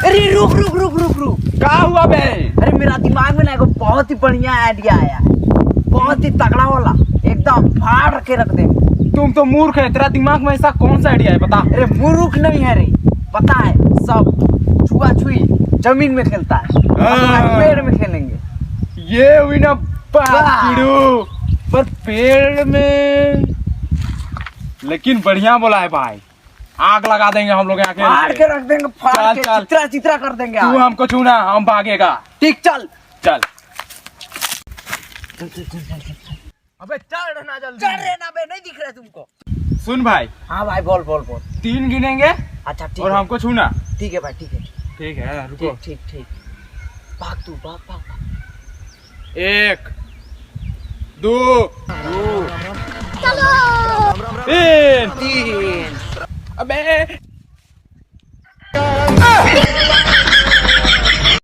अरे रुक रुक रुक रुक रुक, क्या हुआ बे? अरे मेरा दिमाग में ना एक बहुत ही बढ़िया आइडिया आया है, बहुत ही तगड़ा वाला, एकदम फाड़ के रख देंगे। तुम तो मूर्ख है, तेरा दिमाग में ऐसा कौन सा आइडिया है बता। अरे मूर्ख नहीं है रे, पता है सब छुआ छुई जमीन में खेलता है, पेड़ में खेलेंगे। ये हुई ना बात कीड़ू, पर पेड़ में, लेकिन बढ़िया बोला है भाई, आग लगा देंगे हम लोग यहाँ फाड़ के रख देंगे, फाड़ के चल। चित्रा चित्रा कर देंगे। तू हमको छूना, हम भागेगा। ठीक, चल चल चल चल चल चल चल। अबे चल रहना जल्दी। चल रे ना बे, नहीं दिख रहा तुमको। सुन भाई, हाँ भाई, बोल बोल बोल। 3 गिनेंगे अच्छा ठीक और है, हमको छूना। ठीक है भाई, ठीक है, ठीक है, रुको। ठीक ठीक ठीक। भाग तू, भाग भाग। 1 2 3 3। अबे